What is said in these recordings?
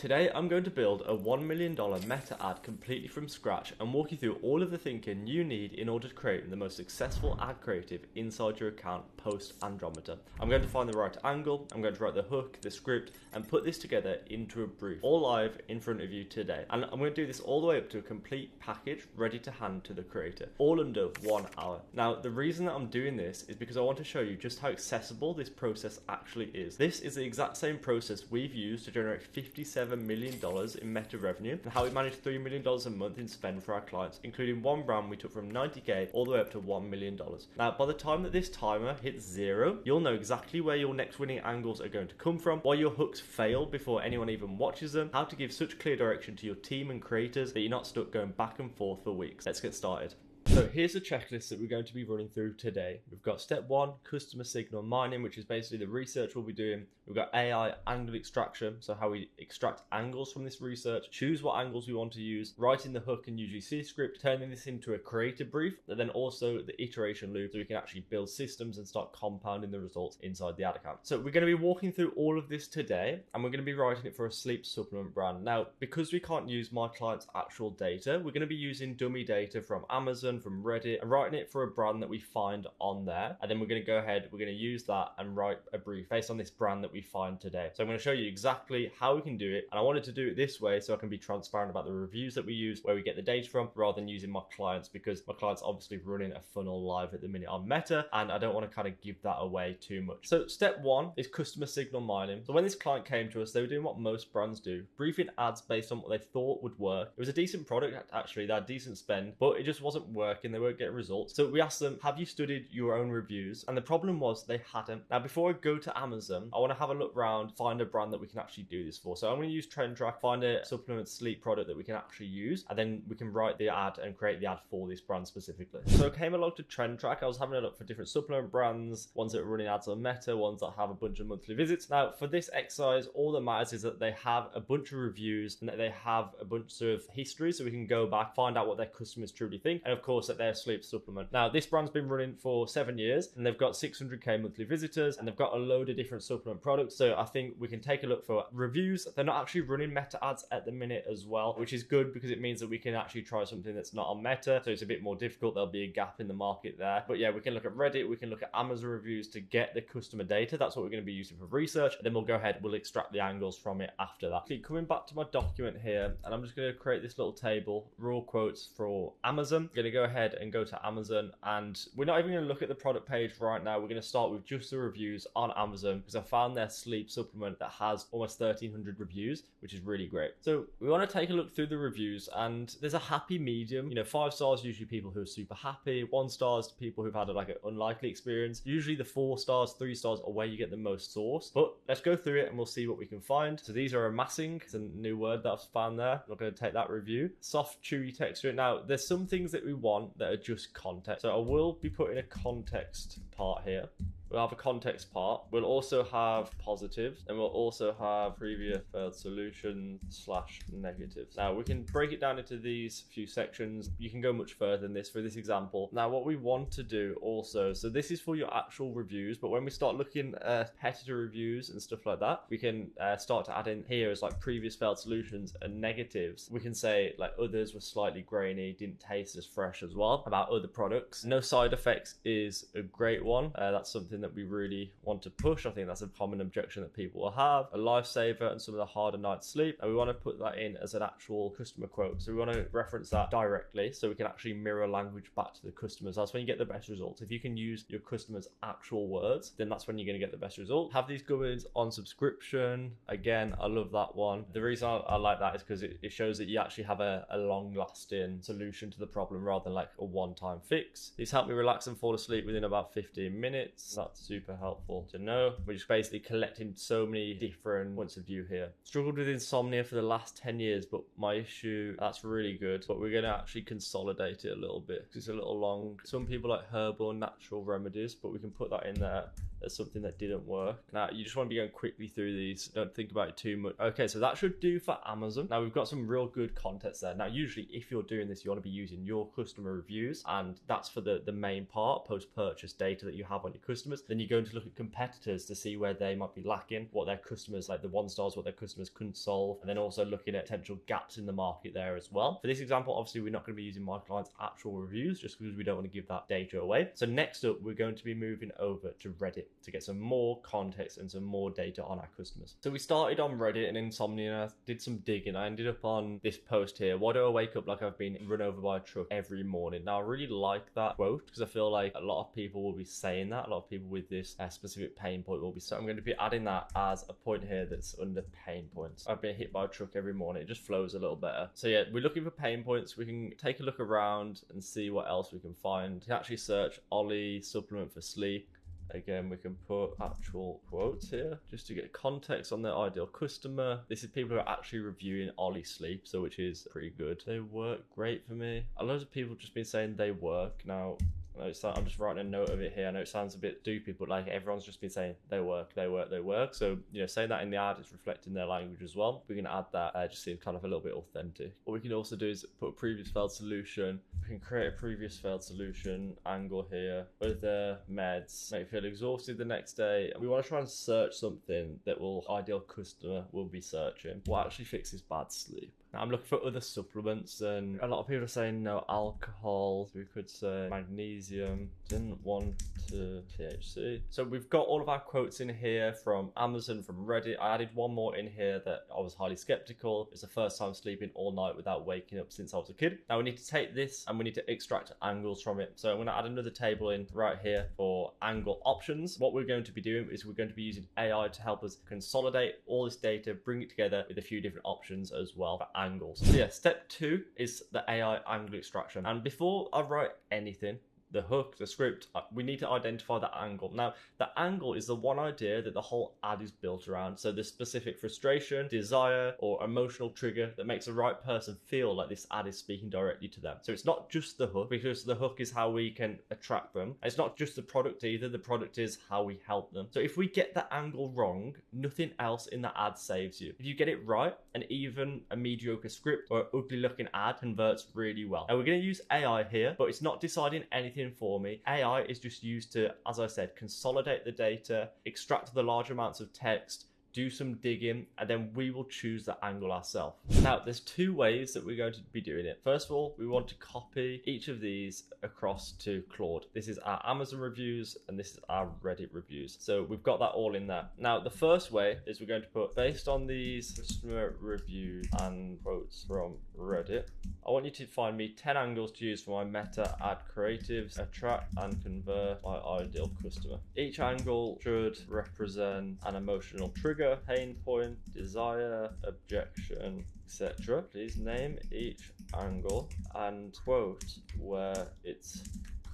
Today I'm going to build a $1 million meta ad completely from scratch and walk you through all of the thinking you need in order to create the most successful ad creative inside your account post Andromeda. I'm going to find the right angle, I'm going to write the hook, the script, and put this together into a brief, all live in front of you today. And I'm going to do this all the way up to a complete package ready to hand to the creator, all under 1 hour. Now, the reason that I'm doing this is because I want to show you just how accessible this process actually is. This is the exact same process we've used to generate $57 million in meta revenue and how we managed $3 million a month in spend for our clients, including one brand we took from 90K all the way up to $1 million. Now, by the time that this timer hits 0, you'll know exactly where your next winning angles are going to come from, why your hooks fail before anyone even watches them, how to give such clear direction to your team and creators that you're not stuck going back and forth for weeks. Let's get started. So here's a checklist that we're going to be running through today. We've got step 1, customer signal mining, which is basically the research we'll be doing. We've got AI angle extraction, so how we extract angles from this research, choose what angles we want to use, writing the hook and UGC script, turning this into a creative brief, and then also the iteration loop so we can actually build systems and start compounding the results inside the ad account. So we're going to be walking through all of this today, and we're going to be writing it for a sleep supplement brand. Now, because we can't use my client's actual data, we're going to be using dummy data from Amazon, from Reddit, and writing it for a brand that we find on there. And then we're going to go ahead, we're going to use that and write a brief based on this brand that we find today. So I'm going to show you exactly how we can do it. And I wanted to do it this way so I can be transparent about the reviews that we use, where we get the data from, rather than using my clients, because my client's obviously running a funnel live at the minute on Meta, and I don't want to kind of give that away too much. So step 1 is customer signal mining. So when this client came to us, they were doing what most brands do, briefing ads based on what they thought would work. It was a decent product, actually, they had decent spend, but it just wasn't working. They weren't getting results. So we asked them, have you studied your own reviews? And the problem was they hadn't. Now, before I go to Amazon, I want to have a look around, find a brand that we can actually do this for. So I'm going to use TrendTrack, find a supplement sleep product that we can actually use, and then we can write the ad and create the ad for this brand specifically. So I came along to TrendTrack. I was having a look for different supplement brands, ones that are running ads on Meta, ones that have a bunch of monthly visits. Now, for this exercise, all that matters is that they have a bunch of reviews and that they have a bunch of history, so we can go back, find out what their customers truly think, and of course that they're a sleep supplement. Now, this brand's been running for 7 years and they've got 600k monthly visitors and they've got a load of different supplement products. So I think we can take a look for reviews. They're not actually running Meta ads at the minute as well, which is good because it means that we can actually try something that's not on Meta. So it's a bit more difficult. There'll be a gap in the market there. But yeah, we can look at Reddit, we can look at Amazon reviews to get the customer data. That's what we're going to be using for research. And then we'll go ahead, we'll extract the angles from it after that. Okay, coming back to my document here, and I'm just going to create this little table, raw quotes for Amazon. I'm going to go ahead and go to Amazon, and we're not even going to look at the product page right now. We're going to start with just the reviews on Amazon because I found their sleep supplement that has almost 1,300 reviews, which is really great. So we want to take a look through the reviews, and there's a happy medium. You know, 5 stars usually people who are super happy, 1 stars people who've had like an unlikely experience. Usually the 4 stars, 3 stars are where you get the most source. But let's go through it and we'll see what we can find. So these are amassing. It's a new word that I've found there. I'm not going to take that review. Soft, chewy texture. Now, there's some things that we want that are just context. So I will be putting a context part here. We'll have a context part. We'll also have positives, and we'll also have previous failed solutions / negatives. Now we can break it down into these few sections. You can go much further than this for this example. Now what we want to do also, so this is for your actual reviews, but when we start looking at competitor reviews and stuff like that, we can start to add in here as like previous failed solutions and negatives. We can say like others were slightly grainy, didn't taste as fresh as well about other products. No side effects is a great one. That's something that we really want to push. I think that's a common objection that people will have. A lifesaver and some of the harder night's sleep, and we want to put that in as an actual customer quote. So we want to reference that directly so we can actually mirror language back to the customers. That's when you get the best results. If you can use your customers' actual words, then that's when you're going to get the best result. Have these governed on subscription. Again, I love that one. The reason I like that is because it shows that you actually have a long-lasting solution to the problem rather than like a one-time fix. These help me relax and fall asleep within about 15 minutes. That's super helpful to know. We're just basically collecting so many different points of view here. Struggled with insomnia for the last 10 years, but my issue, that's really good. But we're going to actually consolidate it a little bit because it's a little long. Some people like herbal and natural remedies, but we can put that in there as something that didn't work. Now, you just want to be going quickly through these. Don't think about it too much. Okay, so that should do for Amazon. Now, we've got some real good context there. Now, usually, if you're doing this, you want to be using your customer reviews, and that's for the main part, post-purchase data that you have on your customers. focus. Then you're going to look at competitors to see where they might be lacking, what their customers, like the 1-stars, what their customers couldn't solve, and then also looking at potential gaps in the market there as well. For this example, obviously we're not going to be using my client's actual reviews just because we don't want to give that data away. So next up, we're going to be moving over to Reddit to get some more context and some more data on our customers. So we started on Reddit and Insomnia, did some digging. I ended up on this post here: why do I wake up like I've been run over by a truck every morning? Now I really like that quote because I feel like a lot of people will be saying that. A lot of people with this specific pain point will be. So I'm going to be adding that as a point here that's under pain points. I've been hit by a truck every morning. It just flows a little better. So yeah, we're looking for pain points. We can take a look around and see what else we can find. You can actually search Ollie supplement for sleep. Again, we can put actual quotes here just to get context on their ideal customer. This is people who are actually reviewing Ollie sleep, so which is pretty good. They work great for me. A lot of people just been saying they work. Now, I'm just writing a note of it here. I know it sounds a bit stupid, but like everyone's just been saying they work, they work, they work. So, you know, saying that in the ad, it's reflecting their language as well. We can add that, just seems kind of a little bit authentic. What we can also do is put a previous failed solution. We can create a previous failed solution angle here with the meds, make you feel exhausted the next day. We want to try and search something that will ideal customer will be searching. What actually fixes bad sleep? Now, I'm looking for other supplements, and a lot of people are saying no alcohol. So we could say magnesium, didn't want to THC. So we've got all of our quotes in here from Amazon, from Reddit. I added one more in here that I was highly skeptical. It's the first time sleeping all night without waking up since I was a kid. Now we need to take this and we need to extract angles from it. So I'm going to add another table in right here for angle options. What we're going to be doing is we're going to be using AI to help us consolidate all this data, bring it together with a few different options as well for angles. So yeah, step 2 is the AI angle extraction. And before I write anything, the hook, the script, we need to identify the angle. Now, the angle is the one idea that the whole ad is built around. So the specific frustration, desire, or emotional trigger that makes the right person feel like this ad is speaking directly to them. So it's not just the hook, because the hook is how we can attract them. It's not just the product either. The product is how we help them. So if we get the angle wrong, nothing else in the ad saves you. If you get it right, and even a mediocre script or an ugly looking ad converts really well. And we're going to use AI here, but it's not deciding anything for me. AI is just used to, as I said, consolidate the data, extract the large amounts of text, do some digging, and then we will choose the angle ourselves. Now, there's 2 ways that we're going to be doing it. First of all, we want to copy each of these across to Claude. This is our Amazon reviews and this is our Reddit reviews. So we've got that all in there. Now, the first way is we're going to put, based on these customer reviews and quotes from Reddit, I want you to find me 10 angles to use for my meta ad creatives, attract and convert my ideal customer. Each angle should represent an emotional trigger, pain point, desire, objection, etc. Please name each angle and quote where it's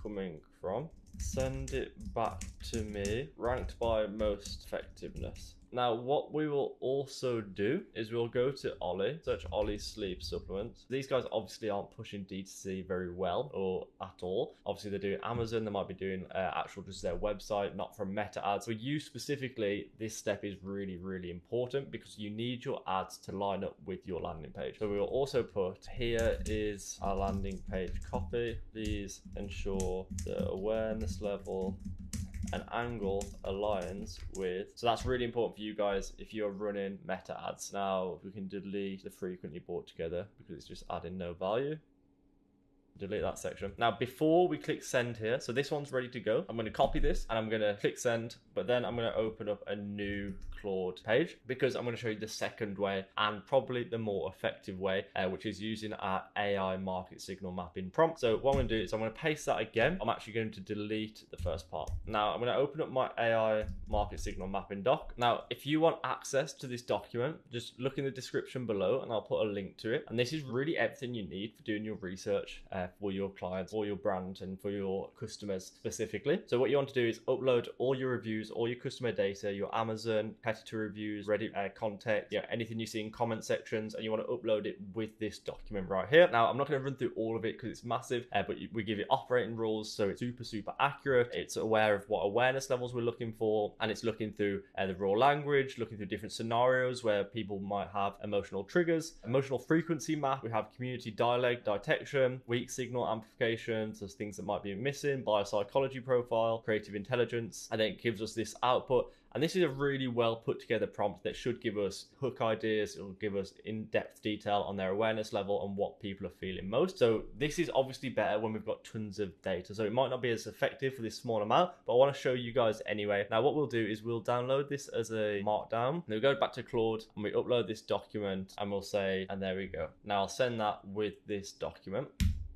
coming from. Send it back to me, ranked by most effectiveness. Now, what we will also do is we'll go to Ollie, search Ollie sleep supplements. These guys obviously aren't pushing D2C very well or at all. Obviously, they're doing Amazon. They might be doing actual just their website, not from meta ads. For you specifically, this step is really, really important because you need your ads to line up with your landing page. So we will also put, here is our landing page copy. Please ensure the awareness level an angle aligns with. So that's really important for you guys if you're running meta ads. Now we can delete the frequently bought together because it's just adding no value. Delete that section. Now, before we click send here, so this one's ready to go. I'm going to copy this and I'm going to click send, but then I'm going to open up a new Claude page because I'm going to show you the second way and probably the more effective way, which is using our AI market signal mapping prompt. So what I'm going to do is I'm going to paste that again. I'm actually going to delete the first part. Now I'm going to open up my AI market signal mapping doc. Now, if you want access to this document, just look in the description below and I'll put a link to it. And this is really everything you need for doing your research for your clients, for your brand, and for your customers specifically. So what you want to do is upload all your reviews, all your customer data, your Amazon competitor reviews, Reddit content, anything you see in comment sections, and you want to upload it with this document right here. Now, I'm not going to run through all of it because it's massive, but we give it operating rules, so it's super accurate. It's aware of what awareness levels we're looking for, and it's looking through the raw language, looking through different scenarios where people might have emotional triggers, emotional frequency map. We have community dialect detection, weak signal amplification, so things that might be missing, biopsychology profile, creative intelligence, and then it gives us this output. And this is a really well put together prompt that should give us hook ideas. It will give us in-depth detail on their awareness level and what people are feeling most. So this is obviously better when we've got tons of data. So it might not be as effective for this small amount, but I want to show you guys anyway. Now what we'll do is we'll download this as a markdown. And we'll go back to Claude and we upload this document and we'll say, and there we go. Now I'll send that with this document.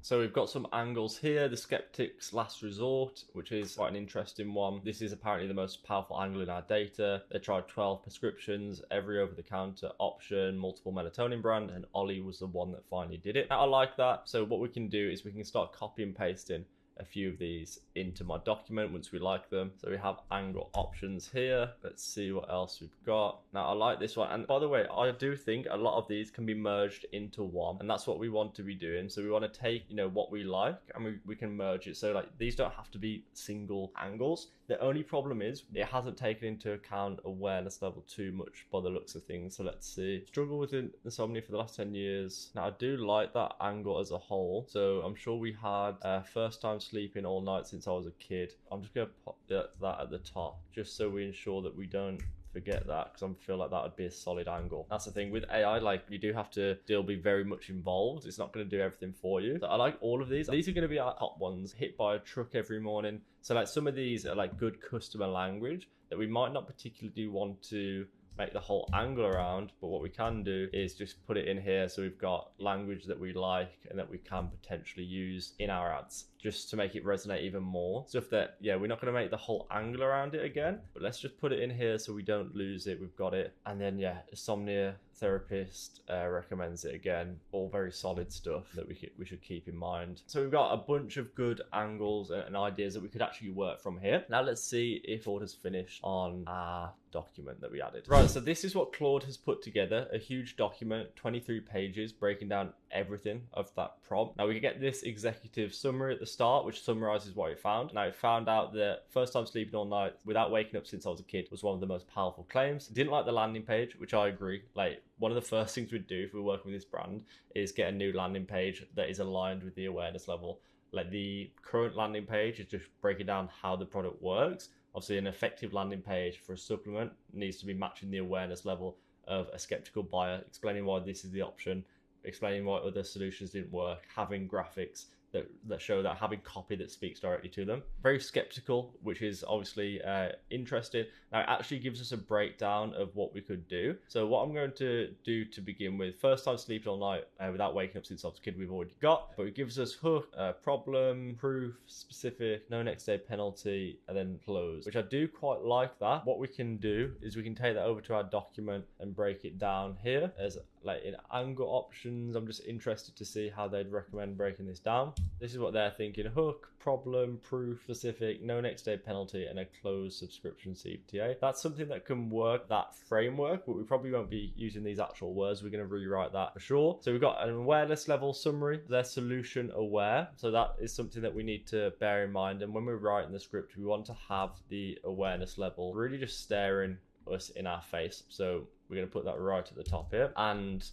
So we've got some angles here, the skeptic's last resort, which is quite an interesting one. This is apparently the most powerful angle in our data. They tried 12 prescriptions, every over-the-counter option, multiple melatonin brand, and Ollie was the one that finally did it. Now, I like that. So what we can do is we can start copy and pasting a few of these into my document once we like them. So we have angle options here. Let's see what else we've got. Now I like this one, and by the way, I do think a lot of these can be merged into one, and that's what we want to be doing. So we want to take what we like and we can merge it. So like these don't have to be single angles. The only problem is it hasn't taken into account awareness level too much by the looks of things. So let's see. Struggle with insomnia for the last 10 years. Now I do like that angle as a whole. So I'm sure we had first time sleeping all night since I was a kid. I'm just going to pop that at the top just so we ensure that we don't forget that, because I feel like that would be a solid angle. That's the thing with AI, like you do have to still be very much involved. It's not going to do everything for you. So I like all of these. These are going to be our top ones. Hit by a truck every morning. So like some of these are like good customer language that we might not particularly want to make the whole angle around, but what we can do is just put it in here so we've got language that we like and that we can potentially use in our ads just to make it resonate even more. Stuff that, we're not going to make the whole angle around it again, but let's just put it in here so we don't lose it. We've got it. And then insomnia therapist recommends it again. All very solid stuff that we should keep in mind. So we've got a bunch of good angles and ideas that we could actually work from here. Now let's see if Claude has finished on our document that we added. Right, so this is what Claude has put together, a huge document, 23 pages, breaking down everything of that prompt. Now we can get this executive summary at the start, which summarizes what it found. Now it found out that first time sleeping all night without waking up since I was a kid was one of the most powerful claims. Didn't like the landing page, which I agree. Like one of the first things we'd do if we were working with this brand is get a new landing page that is aligned with the awareness level. Like the current landing page is just breaking down how the product works. Obviously, an effective landing page for a supplement needs to be matching the awareness level of a skeptical buyer, explaining why this is the option, explaining why other solutions didn't work, having graphics that show that, having copy that speaks directly to them. Very skeptical, which is obviously interesting. Now it actually gives us a breakdown of what we could do. So what I'm going to do to begin with, first time sleeping all night without waking up since I was a kid, we've already got, but it gives us hook, problem, proof, specific, no next day penalty, and then close, which I do quite like that. What we can do is we can take that over to our document and break it down here as like in angle options. I'm just interested to see how they'd recommend breaking this down. This is what they're thinking: hook, problem, proof, specific, no next day penalty, and a closed subscription CTA. That's something that can work, that framework, but we probably won't be using these actual words. We're going to rewrite that for sure. So we've got an awareness level summary. They're solution aware. So that is something that we need to bear in mind. And when we're writing the script, we want to have the awareness level really just staring us in our face. So we're going to put that right at the top here, and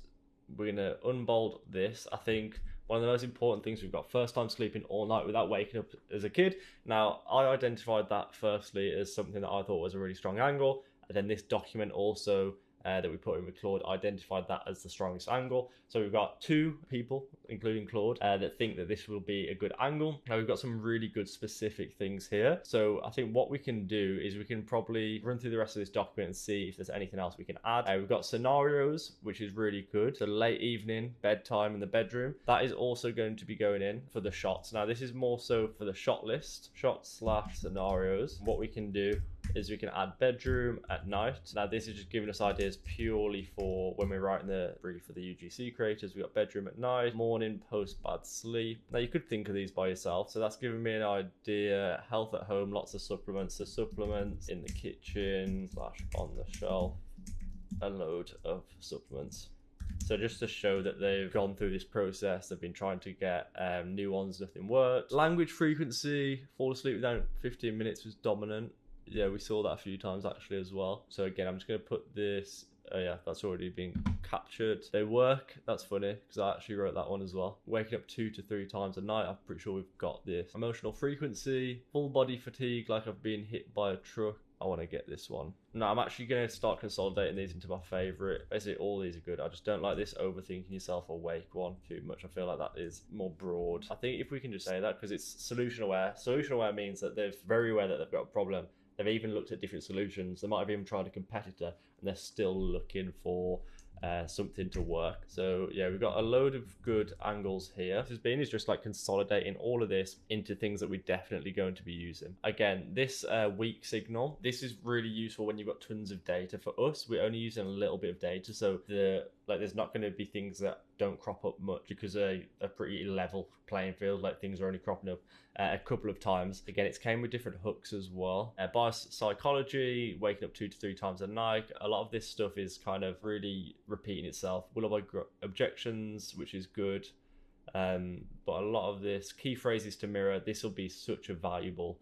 we're going to unbold this. I think one of the most important things, we've got first time sleeping all night without waking up as a kid. Now I identified that firstly as something that I thought was a really strong angle, and then this document also that we put in with Claude identified that as the strongest angle. So we've got two people, including Claude, that think that this will be a good angle. Now we've got some really good specific things here. So I think what we can do is we can probably run through the rest of this document and see if there's anything else we can add. We've got scenarios, which is really good. So late evening, bedtime in the bedroom. That is also going to be going in for the shots. Now this is more so for the shot list, shots/scenarios. What we can do is we can add bedroom at night. Now this is just giving us ideas is purely for when we're writing the brief for the UGC creators. We got bedroom at night, morning, post bad sleep. Now you could think of these by yourself. So that's giving me an idea. Health at home, lots of supplements. So supplements in the kitchen / on the shelf, a load of supplements. So just to show that they've gone through this process, they've been trying to get new ones, nothing worked. Language frequency, fall asleep within 15 minutes was dominant. Yeah, we saw that a few times actually as well. So again, I'm just going to put this, yeah, that's already been captured. They work, that's funny, because I actually wrote that one as well. Waking up 2 to 3 times a night, I'm pretty sure we've got this. Emotional frequency, full body fatigue, like I've been hit by a truck. I want to get this one. No, I'm actually going to start consolidating these into my favorite. Basically, all these are good. I just don't like this overthinking yourself awake one too much. I feel like that is more broad. I think if we can just say that, because it's solution aware. Solution aware means that they're very aware that they've got a problem. They've even looked at different solutions. They might have even tried a competitor, and they're still looking for something to work. So yeah, we've got a load of good angles here. This is just like consolidating all of this into things that we're definitely going to be using. Again, this weak signal, this is really useful when you've got tons of data. For us, we're only using a little bit of data, so there's not going to be things that don't crop up much, because a pretty level playing field, like things are only cropping up a couple of times. Again, it's came with different hooks as well. Bias psychology, waking up 2 to 3 times a night. A lot of this stuff is kind of really repeating itself. Will objections, which is good. But a lot of this, key phrases to mirror, this will be such a valuable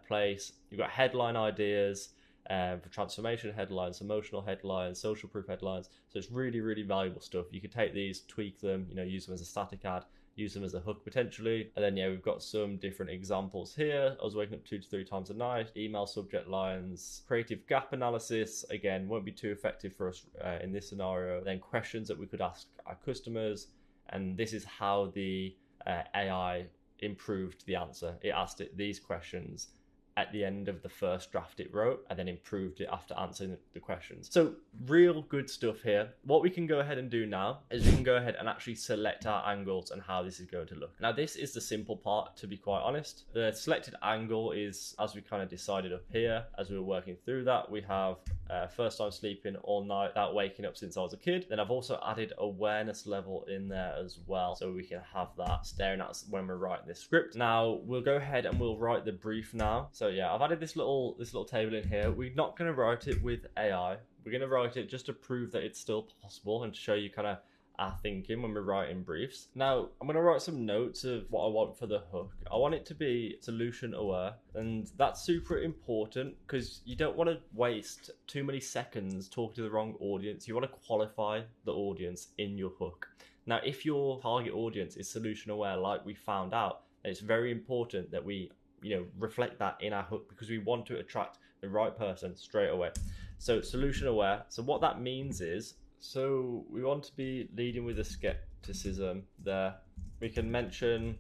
place. You've got headline ideas, for transformation headlines, emotional headlines, social proof headlines. So it's really, really valuable stuff. You could take these, tweak them, use them as a static ad, use them as a hook potentially. And then yeah, we've got some different examples here. I was waking up 2 to 3 times a night. Email subject lines, creative gap analysis, again, won't be too effective for us in this scenario. Then questions that we could ask our customers. And this is how the AI improved the answer. It asked it these questions at the end of the first draft it wrote, and then improved it after answering the questions. So real good stuff here. What we can go ahead and do now is we can go ahead and actually select our angles and how this is going to look. Now this is the simple part, to be quite honest. The selected angle is, as we kind of decided up here, as we were working through that, we have first time sleeping all night without waking up since I was a kid. Then I've also added awareness level in there as well, so we can have that staring at us when we're writing this script. Now we'll go ahead and we'll write the brief now. So yeah, I've added this little table in here. We're not going to write it with AI. We're going to write it just to prove that it's still possible and to show you kind of our thinking when we're writing briefs. Now, I'm going to write some notes of what I want for the hook. I want it to be solution aware, and that's super important because you don't want to waste too many seconds talking to the wrong audience. You want to qualify the audience in your hook. Now, if your target audience is solution aware, like we found out, it's very important that we reflect that in our hook, because we want to attract the right person straight away. So solution aware. So what that means is, so we want to be leading with a skepticism there. We can mention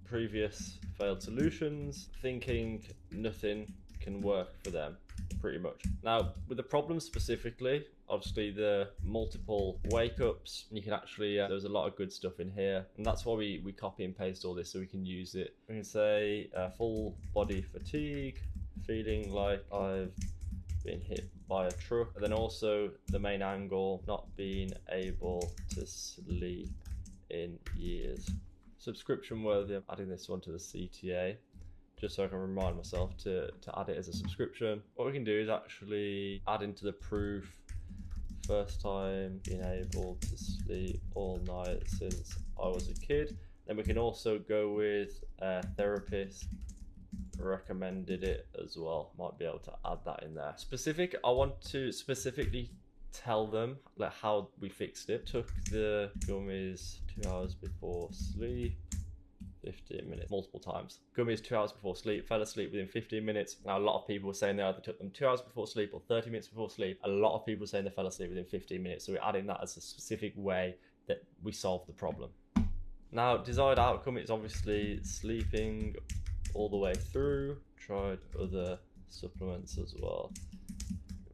previous failed solutions, thinking nothing can work for them, pretty much. Now, with the problem specifically, obviously the multiple wake ups, you can actually, there's a lot of good stuff in here. And that's why we copy and paste all this so we can use it. We can say full body fatigue, feeling like I've been hit by a truck. And then also the main angle, not being able to sleep in years. Subscription worthy, I'm adding this one to the CTA, just so I can remind myself to add it as a subscription. What we can do is actually add into the proof, first time being able to sleep all night since I was a kid. Then we can also go with therapist recommended it as well. Might be able to add that in there. Specific, I want to specifically tell them like how we fixed it. Took the gummies 2 hours before sleep, 15 minutes, multiple times. Gummies 2 hours before sleep, fell asleep within 15 minutes. Now, a lot of people were saying they either took them 2 hours before sleep or 30 minutes before sleep. A lot of people saying they fell asleep within 15 minutes. So we're adding that as a specific way that we solve the problem. Now, desired outcome is obviously sleeping all the way through. Tried other supplements as well.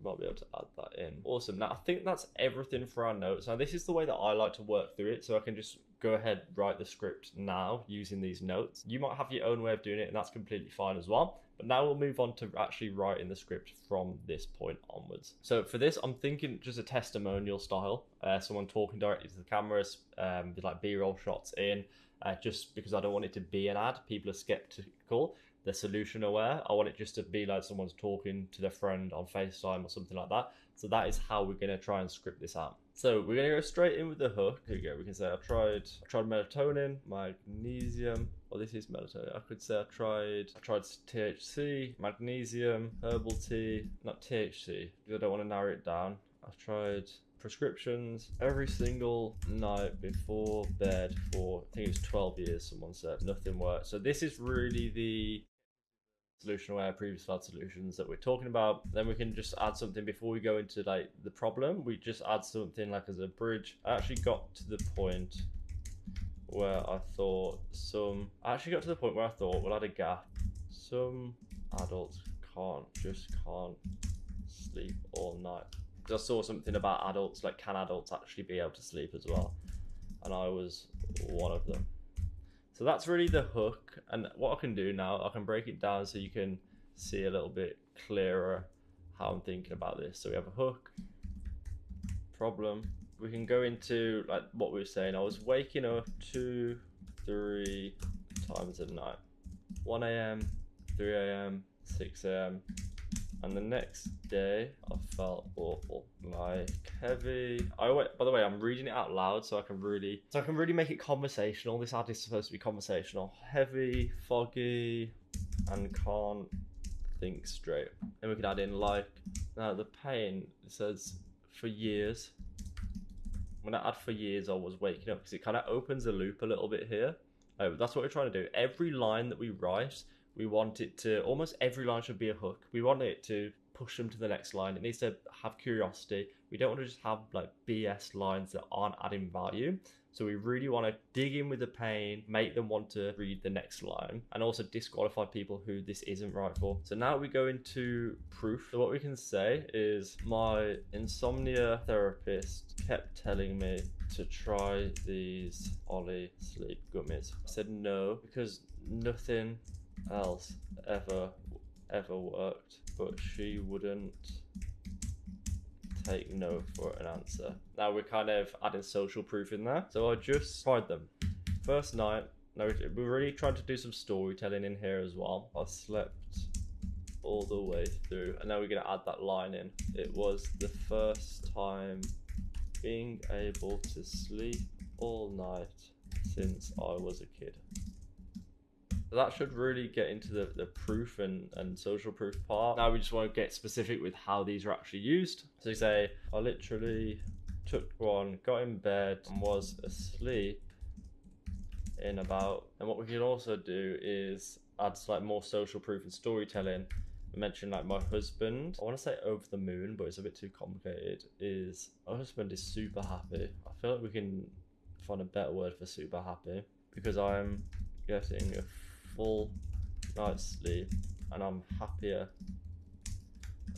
Might be able to add that in. Awesome. Now I think that's everything for our notes. Now this is the way that I like to work through it, so I can just go ahead, write the script now using these notes. You might have your own way of doing it, and that's completely fine as well. But now we'll move on to actually writing the script from this point onwards. So for this, I'm thinking just a testimonial style, someone talking directly to the cameras, with like B-roll shots in, just because I don't want it to be an ad. People are skeptical, they're solution aware. I want it just to be like someone's talking to their friend on FaceTime or something like that. So that is how we're going to try and script this out. So we're going to go straight in with the hook. Here we go. We can say I tried melatonin, magnesium. Well, this is melatonin. I could say I tried THC, magnesium, herbal tea, not THC, because I don't want to narrow it down. I've tried prescriptions every single night before bed for, I think it was 12 years, someone said. Nothing worked. So this is really the solution aware previous failed solutions that we're talking about. Then we can just add something before we go into like the problem. We just add something like as a bridge. I actually got to the point where I thought we'll add a gap. Some adults can't sleep all night. I saw something about adults, like can adults actually be able to sleep as well? And I was one of them. So that's really the hook. And what I can do now, I can break it down so you can see a little bit clearer how I'm thinking about this. So we have a hook, problem. We can go into like what we were saying. I was waking up 2, 3 times a night. 1 a.m., 3 a.m., 6 a.m. And the next day, I felt awful, like heavy. By the way, I'm reading it out loud so I can really make it conversational. This ad is supposed to be conversational. Heavy, foggy, and can't think straight. And we can add in like, now the pain, it says for years. When I add for years, I was waking up, because it kind of opens a loop a little bit here. That's what we're trying to do. Every line that we write, we want it to, almost every line should be a hook. We want it to push them to the next line. It needs to have curiosity. We don't want to just have like BS lines that aren't adding value. So we really want to dig in with the pain, make them want to read the next line, and also disqualify people who this isn't right for. So now we go into proof. So what we can say is, my insomnia therapist kept telling me to try these Ollie sleep gummies. I said no, because nothing else ever worked, but she wouldn't take no for an answer. Now we're kind of adding social proof in there. So I just tried them. First night, now we're really trying to do some storytelling in here as well. I slept all the way through, and now we're going to add that line in. It was the first time being able to sleep all night since I was a kid. That should really get into the proof and social proof part. Now we just want to get specific with how these are actually used. So you say, I literally took one, got in bed, and was asleep in about... And what we can also do is add like more social proof and storytelling. I mentioned like my husband, I want to say over the moon, but it's a bit too complicated, is my husband is super happy. I feel like we can find a better word for super happy, because I'm getting a full night's sleep and I'm happier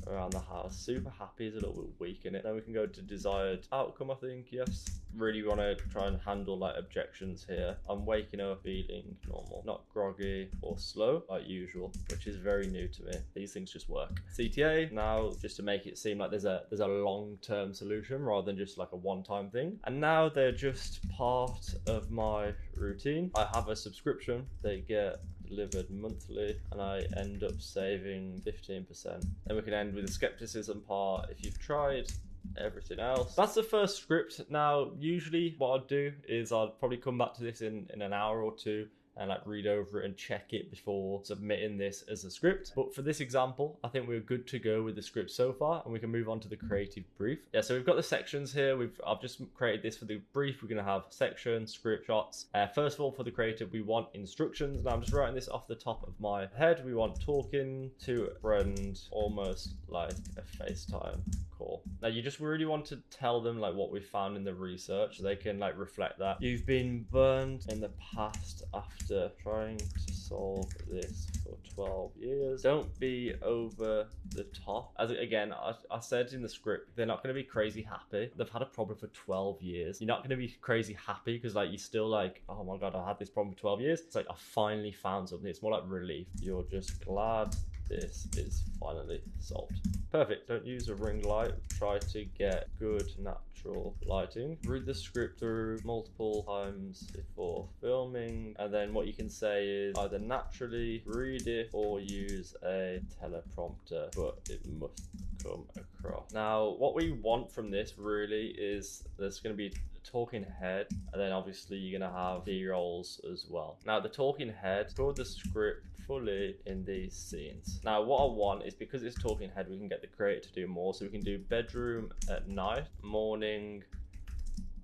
around the house. Super happy is a little bit weak in it. Then we can go to desired outcome, I think. Yes, really want to try and handle like objections here. I'm waking up feeling normal, not groggy or slow like usual, which is very new to me. These things just work. CTA now, just to make it seem like there's a long-term solution rather than just like a one-time thing. And now they're just part of my routine. I have a subscription. They get delivered monthly, and I end up saving 15%. Then we can end with the skepticism part. If you've tried everything else, that's the first script. Now usually what I'd do is I'd probably come back to this in an hour or two and like read over it and check it before submitting this as a script. But for this example, I think we're good to go with the script so far, and we can move on to the creative brief. Yeah, so we've got the sections here. I've just created this for the brief. We're gonna have section, script, shots. First of all, for the creative, we want instructions. Now I'm just writing this off the top of my head. We want talking to a friend, almost like a FaceTime call. Now you just really want to tell them like what we found in the research, so they can like reflect that. You've been burned in the past after trying to solve this for 12 years. Don't be over the top. As again, I said in the script, they're not going to be crazy happy. They've had a problem for 12 years. You're not going to be crazy happy because like you're still like, oh my god, I had this problem for 12 years. It's like I finally found something. It's more like relief. You're just glad this is finally solved. Perfect. Don't use a ring light. Try to get good natural lighting. Read the script through multiple times before filming, and then what you can say is either naturally read it or use a teleprompter, but it must come across. Now, what we want from this really is there's going to be talking head, and then obviously you're going to have B-rolls as well. Now the talking head, record the script fully in these scenes. Now what I want is, because it's talking head, we can get the creator to do more, so we can do bedroom at night, morning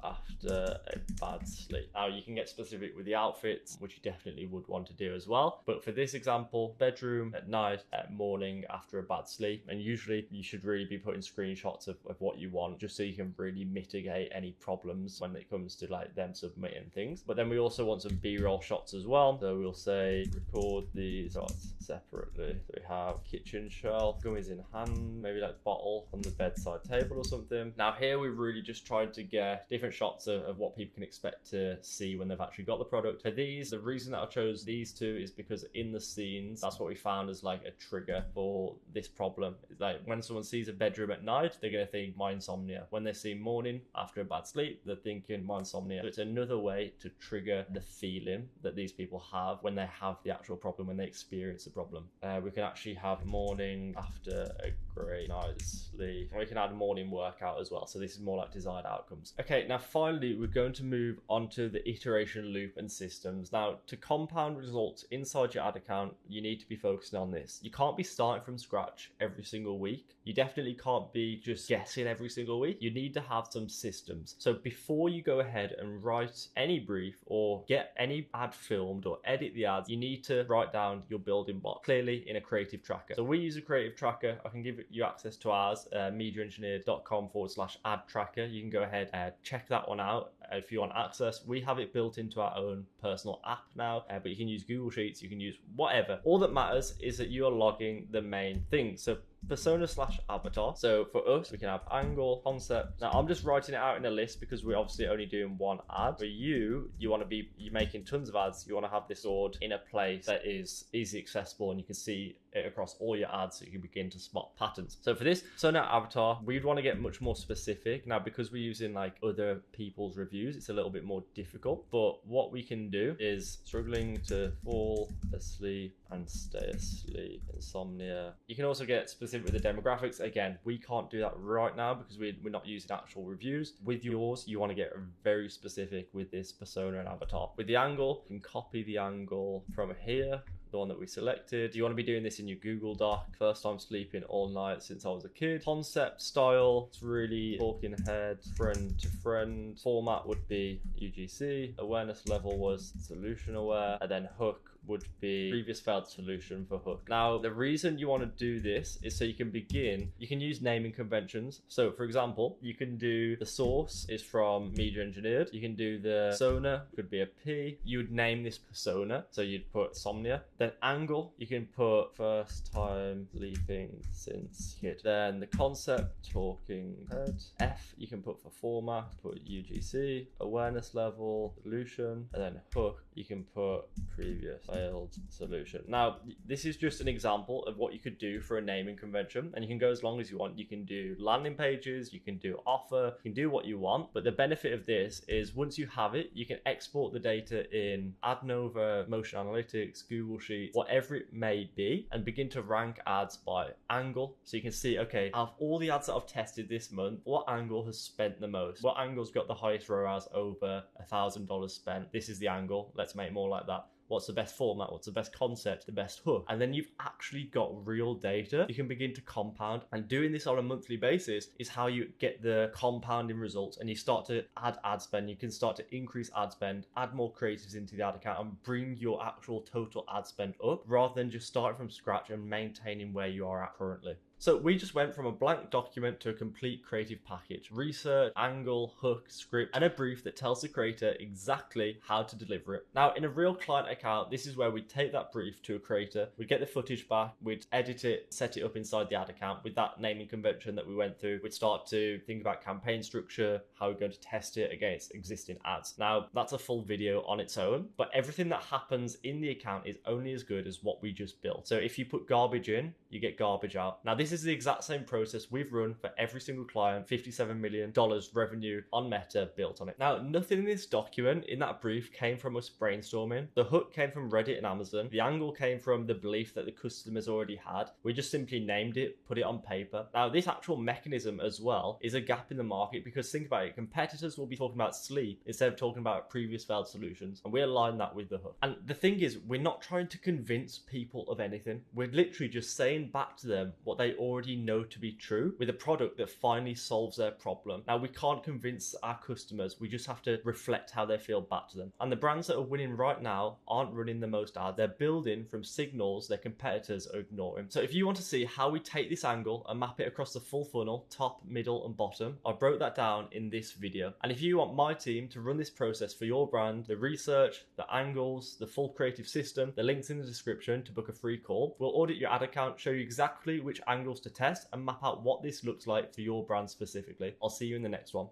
after a bad sleep. Now you can get specific with the outfits, which you definitely would want to do as well, but for this example, bedroom at night, at morning after a bad sleep. And usually you should really be putting screenshots of what you want, just so you can really mitigate any problems when it comes to like them submitting things. But then we also want some B-roll shots as well, so we'll say record these shots separately. So we have kitchen shelf, gummies in hand, maybe like bottle on the bedside table or something. Now here we really just tried to get different shots of what people can expect to see when they've actually got the product. For these, the reason that I chose these two is because in the scenes, that's what we found as like a trigger for this problem. Like when someone sees a bedroom at night, they're going to think my insomnia. When they see morning after a bad sleep, they're thinking my insomnia. So it's another way to trigger the feeling that these people have when they have the actual problem, when they experience the problem. We can actually have morning after a great night's sleep. And we can add morning workout as well. So this is more like desired outcomes. Okay, now finally, we're going to move on to the iteration loop and systems. Now, to compound results inside your ad account, you need to be focusing on this. You can't be starting from scratch every single week. You definitely can't be just guessing every single week. You need to have some systems. So before you go ahead and write any brief or get any ad filmed or edit the ads, you need to write down your building block clearly in a creative tracker. So we use a creative tracker. I can give you access to ours, mediaengineer.com/ad tracker. You can go ahead and check that one out if you want access. We have it built into our own personal app now, but you can use Google Sheets, you can use whatever. All that matters is that you are logging the main thing. So persona/avatar. So for us, we can have angle, concept. Now I'm just writing it out in a list because we're obviously only doing one ad. For you want to be, you're making tons of ads. You want to have this stored in a place that is easy accessible and you can see it across all your ads, so you can begin to spot patterns. So for this persona avatar, we'd want to get much more specific. Now, because we're using like other people's reviews, it's a little bit more difficult, but what we can do is struggling to fall asleep and stay asleep, insomnia. You can also get specific with the demographics. Again, we can't do that right now because we're not using actual reviews. With yours, you want to get very specific with this persona and avatar. With the angle, you can copy the angle from here, the one that we selected. You want to be doing this in your Google Doc. First time sleeping all night since I was a kid. Concept style, it's really talking head, friend to friend. Format would be UGC. Awareness level was solution aware, and then hook would be previous failed solution for hook. Now, the reason you want to do this is so you can use naming conventions. So for example, you can do the source is from Media Engineered. You can do the persona, could be a P. You would name this persona. So you'd put insomnia. Then angle, you can put first time sleeping since kid. Then the concept, talking head. F, you can put for format, put UGC. Awareness level, solution. And then hook, you can put previous failed solution. Now, this is just an example of what you could do for a naming convention, and you can go as long as you want. You can do landing pages, you can do offer, you can do what you want, but the benefit of this is once you have it, you can export the data in AdNova, Motion Analytics, Google Sheets, whatever it may be, and begin to rank ads by angle. So you can see, okay, out of all the ads that I've tested this month, what angle has spent the most? What angle's got the highest ROAS over $1,000 spent? This is the angle. Let's make more like that. What's the best format? What's the best concept? The best hook? And then you've actually got real data. You can begin to compound, and doing this on a monthly basis is how you get the compounding results, and you start to add ad spend. You can start to increase ad spend, add more creatives into the ad account, and bring your actual total ad spend up rather than just starting from scratch and maintaining where you are at currently. So we just went from a blank document to a complete creative package. Research, angle, hook, script, and a brief that tells the creator exactly how to deliver it. Now, in a real client account, this is where we take that brief to a creator, we'd get the footage back, we'd edit it, set it up inside the ad account with that naming convention that we went through. We'd start to think about campaign structure, how we're going to test it against existing ads. Now, that's a full video on its own, but everything that happens in the account is only as good as what we just built. So if you put garbage in, you get garbage out. Now, this is the exact same process we've run for every single client, $57 million revenue on Meta built on it. Now, nothing in this document, in that brief, came from us brainstorming. The hook came from Reddit and Amazon. The angle came from the belief that the customers already had. We just simply named it, put it on paper. Now, this actual mechanism as well is a gap in the market, because think about it, competitors will be talking about sleep instead of talking about previous failed solutions, and we align that with the hook. And the thing is, we're not trying to convince people of anything. We're literally just saying back to them what they already know to be true with a product that finally solves their problem. Now, we can't convince our customers, we just have to reflect how they feel back to them. And the brands that are winning right now aren't running the most ads, they're building from signals their competitors are ignoring. So if you want to see how we take this angle and map it across the full funnel, top, middle, and bottom, I broke that down in this video. And if you want my team to run this process for your brand, the research, the angles, the full creative system, the links in the description to book a free call, we'll audit your ad account, show you exactly which angles to test, and map out what this looks like for your brand specifically. I'll see you in the next one.